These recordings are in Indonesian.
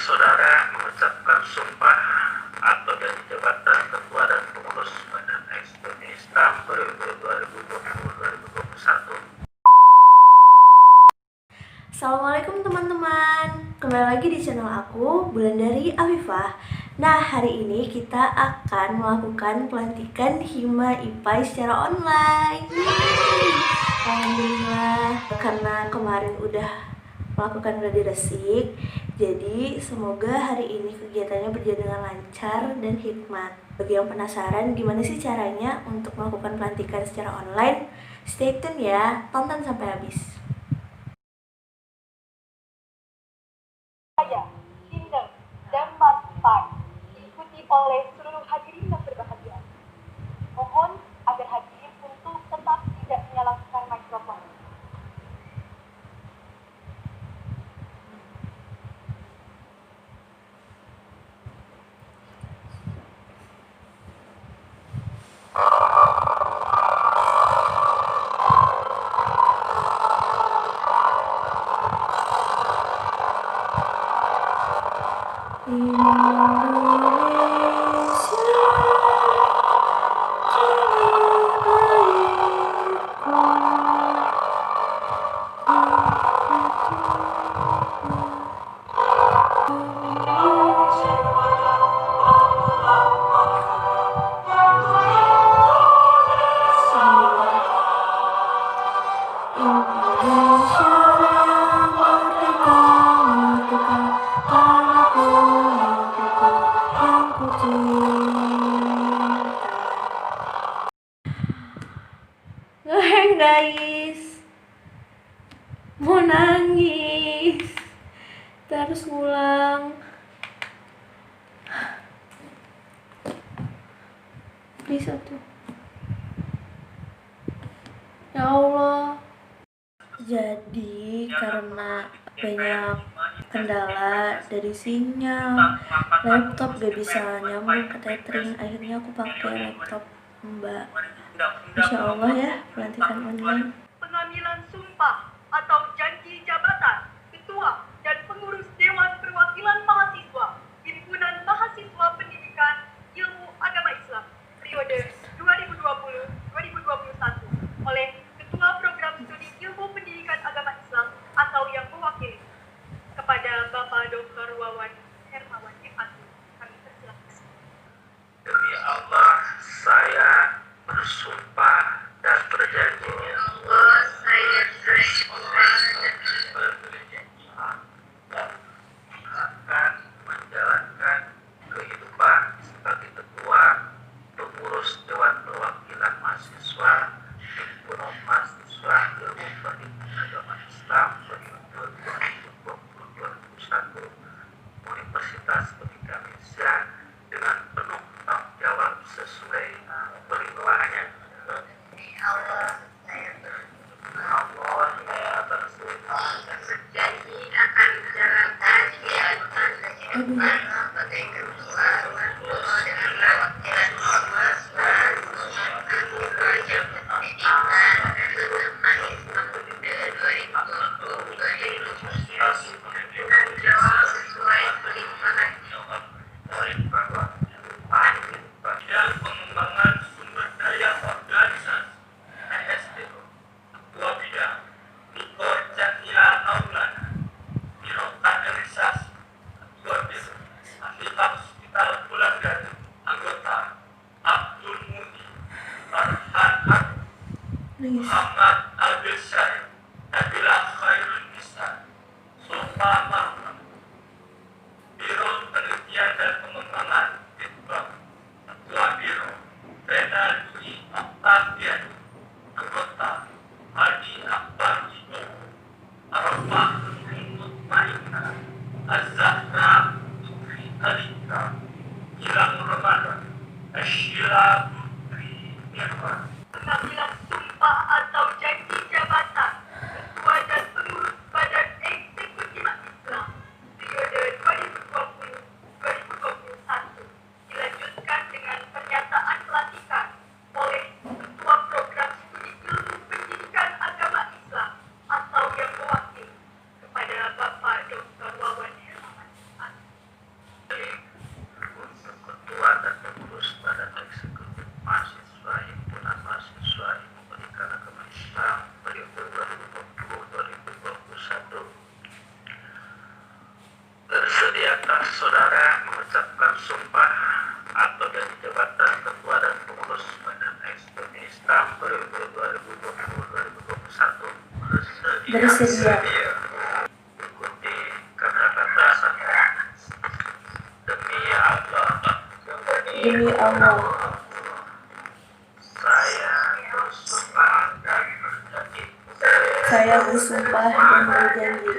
saudara mengucapkan sumpah atau janji jabatan ketua dan pengurus Badan Eksekutif Islam periode 2020-2021. Assalamualaikum teman-teman, kembali lagi di channel aku, Wulandari Afifah. Nah, hari ini kita akan melakukan pelantikan Hima IPA secara online. Alhamdulillah, karena kemarin udah melakukan gladi resik, jadi semoga hari ini kegiatannya berjalan dengan lancar dan hikmat. Bagi yang penasaran gimana sih caranya untuk melakukan pelantikan secara online, stay tune ya, tonton sampai habis. Kinder, dan Master diikuti oleh seluruh hadirin yang berbahagia. Mohon agar hadirin untuk tetap tidak menyalakan mikrofon. Ngeheng guys, mau nangis, terus ngulang. Bisa tuh. Ya Allah. Jadi karena banyak kendala dari sinyal, laptop gak bisa nyambung ke tethering, akhirnya aku pakai laptop Mbak. Insya Allah ya, pelantikan online. Pengambilan sumpah atau janji jabatan Ketua dan Pengurus Dewan Perwakilan Mahasiswa Himpunan Mahasiswa Pendidikan Ilmu Agama Islam periode 2020-2021 oleh Ketua Program Studi Ilmu Pendidikan Agama Islam atau yang mewakili kepada Bapak Dr. Wawan Hermawan MA. Kami persilakan. Demi Allah, saya bersumpah dan berjanji akan menjalankan kehidupan sebagai ketua pengurus Dewan Perwakilan Mahasiswa Himpunan Mahasiswa Ilmu Pendidikan Agama Islam periode 2020-2021 Universitas Pendidikan Indonesia dengan penuh tanggung jawab sesuai perintahnya. Allah saya bersumpah dan berjanji akan menjalankan kegiatan sebagai ketua dengan perwakilan mahasiswa pendidikan agama Islam periode 2020-2021 dengan jawab sesuai perintahnya. Dan pengembangan sumber daya organisasi ASDO Ketua Bidang Dr. Jatila Maulana Biro Kaderisasi Ketua Biro Aktivitas Hospital Wulandari Anggota Abdul Mudi Farhan Abu Muhammad Abdul Syarif Nabila Khairul Nisa Sofa Mahmud Biro Penelitian dan Pengembangan Litbang Ketua Biro Renaldi Octavian Anggota Hadi Akbar Ibu Arafah Mutmainah Az-Zahra Putri Alika Gilang Ramadan Ashila Putri Irwan. Pengambilan sumpah atau janji jabatan Ketua dan Pengurus Badan Eksekutif Islam periode 2020-2021 dilanjutkan dengan pernyataan pelantikan oleh Ketua Program Studi Ilmu Pendidikan Agama Islam atau yang mewakili kepada Bapak Dr. Wawan Hermawan Siapkah saudara mengucapkan sumpah atau dari jabatan Ketua dan Pengurus Badan Eksekutif Islam periode 2020-2021? Bersedia. Ikuti kata-kata saya. Demi Allah. Demi Allah, saya bersumpah dan berjanji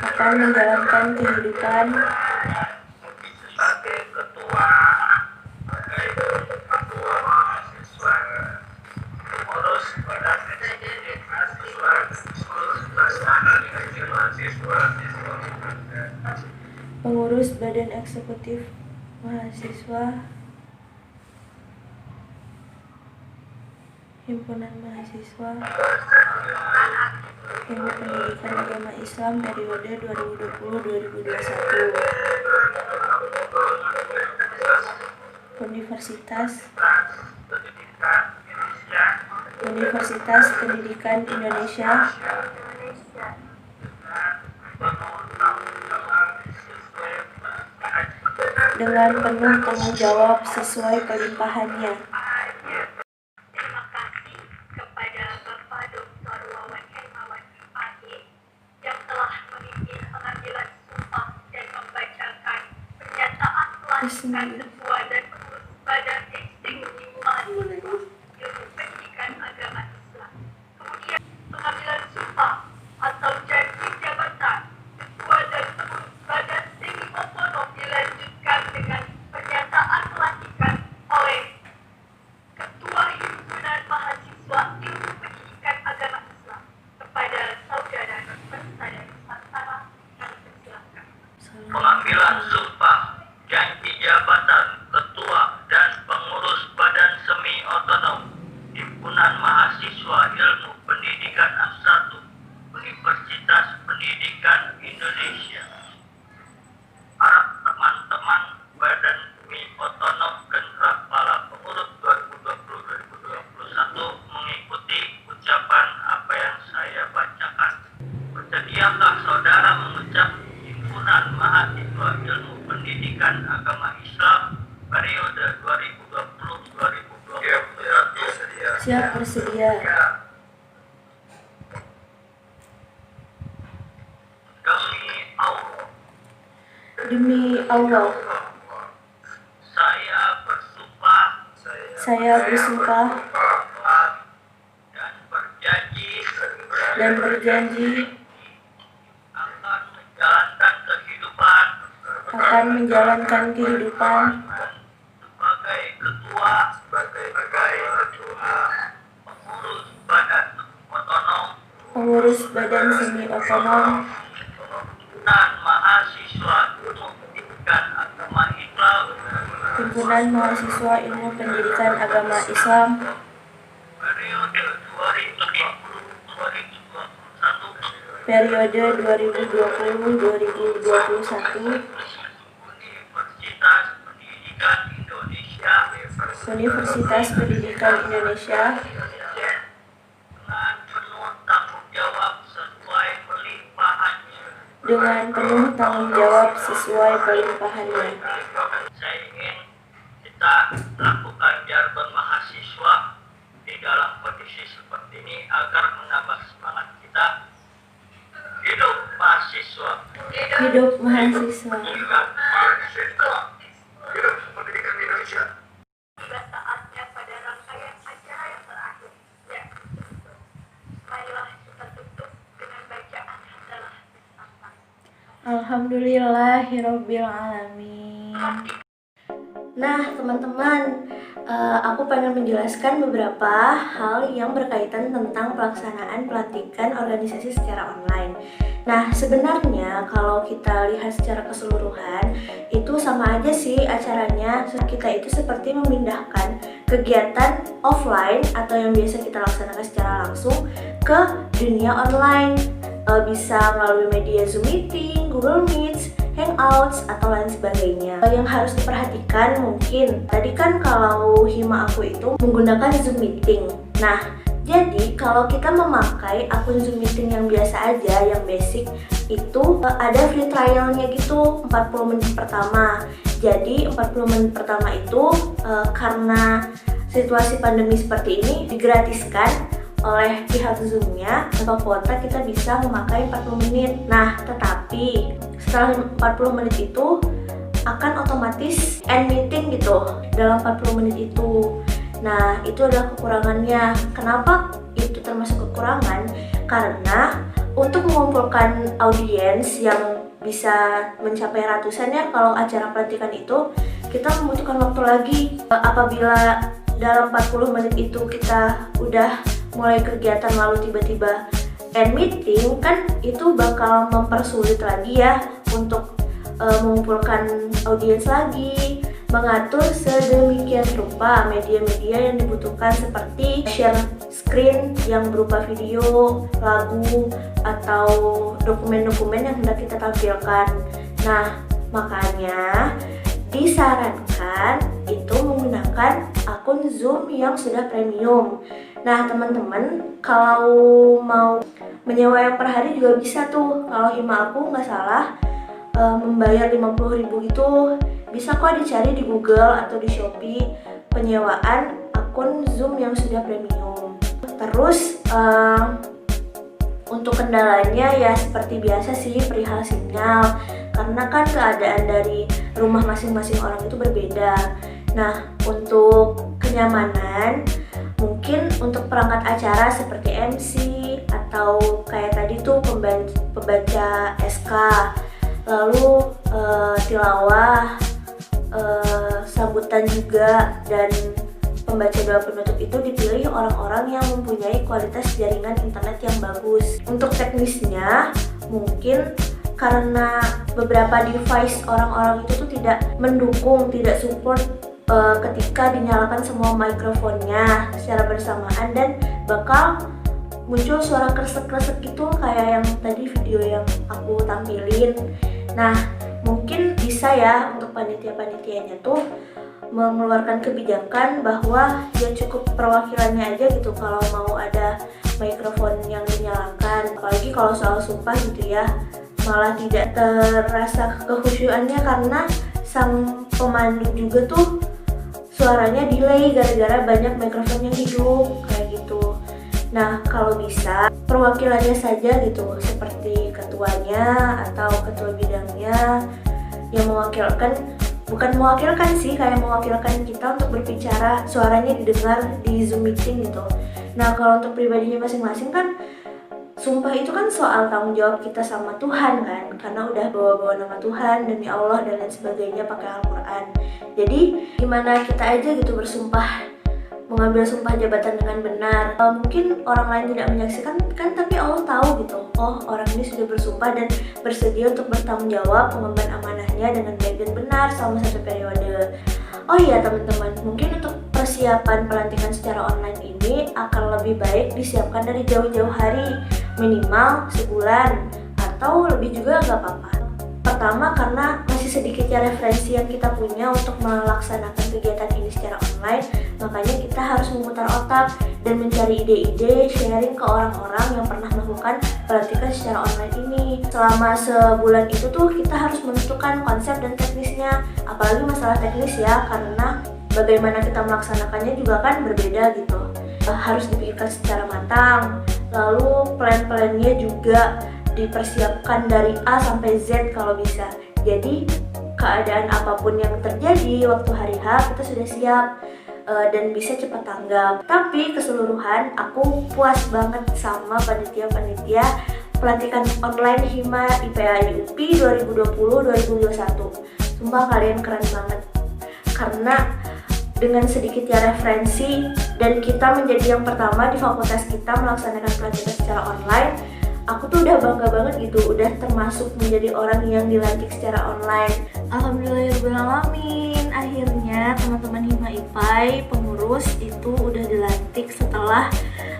akan menjalankan kehidupan sebagai ketua mahasiswa, pengurus badan eksekutif pengurus Badan Eksekutif Mahasiswa Himpunan Mahasiswa Ilmu Pendidikan Agama Islam periode 2020-2021 Universitas Pendidikan Indonesia dengan penuh tanggung jawab sesuai kelimpahannya. Terima kasih kepada Bapak Dr. Wawan Hermawan MPH yang telah memimpin pengambilan sumpah dan membacakan pernyataan pelantikan Ketua dan Pengurus Badan Eksekutif Mahasiswa Ilmu Pendidikan Agama Islam. Kemudian pengambilan sumpah atau janji jabatan Ketua dan Pengurus Badan Semi Otonom dilanjutkan dengan pernyataan pelantikan oleh Ketua Himpunan Mahasiswa Ilmu Pendidikan Agama Islam kepada saudara peserta dan Nusantara kami persilakan. pengambilan sumpah janji jabatan Ketua dan Pengurus Badan Semi Otonom Himpunan Mahasiswa Ilmu Pendidikan A1 Universitas Pendidikan Indonesia. Para teman-teman Badan Semi Otonom dan Kepala Pengurus 2020-2021 mengikuti ucapan apa yang saya bacakan. Bersediakah saudara mengucap Himpunan Mahasiswa Ilmu Pendidikan Agama Islam periode 2020-2021? Siap bersedia. Demi Allah, Demi Allah, saya bersumpah dan berjanji akan menjalankan kehidupan sebagai ketua pengurus badan semi otonom Himpunan Mahasiswa Ilmu Pendidikan Agama Islam periode 2020-2021 Universitas Pendidikan Indonesia dengan penuh tanggung jawab sesuai kelimpahannya. Saya ingin kita lakukan jargon mahasiswa di dalam kondisi seperti ini agar menambah semangat kita. Hidup mahasiswa. Hidup mahasiswa. Hidup pendidikan Indonesia. Tiba saatnya pada rangkaian acara yang terakhir. Ya, marilah kita tutup dengan bacaan adalah bersama. Alhamdulillahirabbil alamin. Nah, teman-teman, aku pengen menjelaskan beberapa hal yang berkaitan tentang pelaksanaan pelantikan organisasi secara online. Nah, sebenarnya kalau kita lihat secara keseluruhan, itu sama aja sih acaranya. Kita itu seperti memindahkan kegiatan offline atau yang biasa kita laksanakan secara langsung ke dunia online. Bisa melalui media Zoom Meeting, Google Meet, Hangouts, atau lain sebagainya. Yang harus diperhatikan mungkin, tadi kan kalau hima aku itu menggunakan Zoom Meeting. Nah, Jadi kalau kita memakai akun Zoom Meeting yang biasa aja, yang basic, itu ada free trialnya gitu 40 menit pertama. Jadi 40 menit pertama itu karena situasi pandemi seperti ini digratiskan oleh pihak Zoom-nya. Tanpa kuota kita bisa memakai 40 menit. Nah, tetapi setelah 40 menit itu akan otomatis end meeting gitu dalam 40 menit itu. Nah, itu adalah kekurangannya. Kenapa itu termasuk kekurangan? Karena untuk mengumpulkan audiens yang bisa mencapai ratusan ya, kalau acara pelantikan itu kita membutuhkan waktu lagi. Apabila dalam 40 menit itu kita udah mulai kegiatan lalu tiba-tiba end meeting, kan itu bakal mempersulit lagi ya untuk mengumpulkan audiens lagi, mengatur sedemikian rupa media-media yang dibutuhkan seperti share screen yang berupa video, lagu, atau dokumen-dokumen yang hendak kita tampilkan. Nah, makanya disarankan itu menggunakan akun Zoom yang sudah premium. Nah, teman-teman, kalau mau menyewa yang per hari juga bisa tuh. Kalau Hima aku nggak salah membayar 50.000 itu bisa kok dicari di Google atau di Shopee penyewaan akun Zoom yang sudah premium. Terus untuk kendalanya ya seperti biasa sih, perihal sinyal, karena kan keadaan dari rumah masing-masing orang itu berbeda. Nah, untuk kenyamanan mungkin untuk perangkat acara seperti MC atau kayak tadi tuh pembaca SK, lalu tilawah, sambutan juga, dan pembaca doa penutup itu dipilih orang-orang yang mempunyai kualitas jaringan internet yang bagus. Untuk teknisnya mungkin karena beberapa device orang-orang itu tuh tidak mendukung, tidak support ketika dinyalakan semua mikrofonnya secara bersamaan, dan bakal muncul suara kresek-kresek gitu kayak yang tadi video yang aku tampilin. Nah, mungkin bisa ya untuk panitia-panitianya tuh mengeluarkan kebijakan bahwa ya cukup perwakilannya aja gitu kalau mau ada mikrofon yang dinyalakan. Apalagi kalau soal sumpah gitu ya, malah tidak terasa kekhusyuannya karena sang pemandu juga tuh suaranya delay gara-gara banyak mikrofon yang hidup kayak gitu. Nah, kalau bisa perwakilannya saja gitu, seperti ketuanya atau ketua bidangnya yang mewakilkan, bukan mewakilkan sih, kayak mewakilkan kita untuk berbicara, suaranya didengar di Zoom meeting gitu. Nah, kalau untuk pribadinya masing-masing kan sumpah itu kan soal tanggung jawab kita sama Tuhan kan, karena udah bawa-bawa nama Tuhan demi Allah dan lain sebagainya pakai Al-Quran. Jadi gimana kita aja gitu bersumpah, mengambil sumpah jabatan dengan benar. Mungkin orang lain tidak menyaksikan kan, tapi Allah tahu gitu, oh orang ini sudah bersumpah dan bersedia untuk bertanggung jawab mengemban amanahnya dengan baik dan benar selama 1 periode. Oh iya teman-teman, mungkin untuk persiapan pelantikan secara online ini akan lebih baik disiapkan dari jauh-jauh hari, minimal sebulan atau lebih juga nggak apa-apa. Pertama, karena masih sedikit ya referensi yang kita punya untuk melaksanakan kegiatan ini secara online, makanya kita harus memutar otak dan mencari ide-ide, sharing ke orang-orang yang pernah melakukan pelantikan secara online ini. Selama sebulan itu tuh kita harus menentukan konsep dan teknisnya, apalagi masalah teknis ya, karena bagaimana kita melaksanakannya juga kan berbeda gitu. Harus dipikirkan secara matang, lalu plan-plannya juga dipersiapkan dari A sampai Z kalau bisa. Jadi keadaan apapun yang terjadi waktu hari H kita sudah siap dan bisa cepat tanggap. Tapi keseluruhan aku puas banget sama panitia-panitia pelantikan online Hima IPA IUP 2020-2021. Sumpah kalian keren banget. Karena dengan sedikitnya referensi dan kita menjadi yang pertama di fakultas kita melaksanakan pelantikan secara online, aku tuh udah bangga banget gitu, udah termasuk menjadi orang yang dilantik secara online. Alhamdulillahirrahmanirrahim, akhirnya teman-teman Hima IPA pengurus itu udah dilantik setelah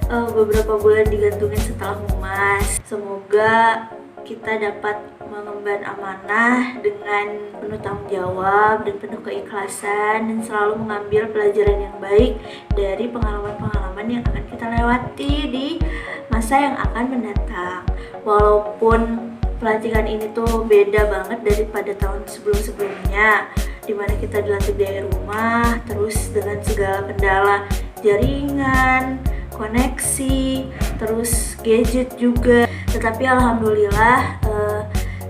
beberapa bulan digantungin setelah humas. Semoga kita dapat mengemban amanah dengan penuh tanggung jawab dan penuh keikhlasan, dan selalu mengambil pelajaran yang baik dari pengalaman-pengalaman pengalaman yang akan kita lewati di masa yang akan mendatang. Walaupun pelantikan ini tuh beda banget daripada tahun sebelum-sebelumnya, dimana kita dilantik dari rumah, terus dengan segala kendala jaringan, koneksi, terus gadget juga. Tetapi alhamdulillah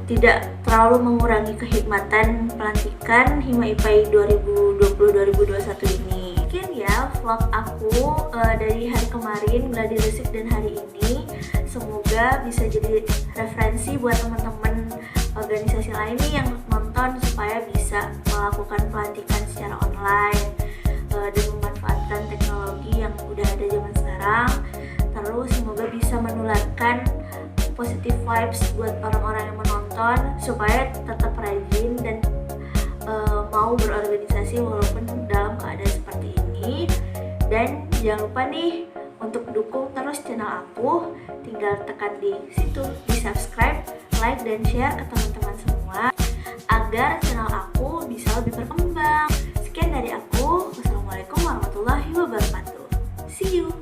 tidak terlalu mengurangi kehikmatan pelantikan Hima IPAI 2020-2021 ini. Mungkin ya vlog aku dari hari kemarin, gladi resik, dan hari ini semoga bisa jadi referensi buat teman-teman organisasi lain nih yang nonton supaya bisa melakukan pelantikan secara online dan memanfaatkan teknologi yang udah ada zaman sekarang. Terus semoga bisa menularkan positive vibes buat orang-orang yang menonton supaya tetap rajin dan mau berorganisasi walaupun dalam keadaan seperti ini. Dan jangan lupa nih untuk dukung terus channel aku, tinggal tekan di situ, di subscribe, like, dan share ke teman-teman semua agar channel aku bisa lebih berkembang. Sekian dari aku, wassalamualaikum warahmatullahi wabarakatuh. See you.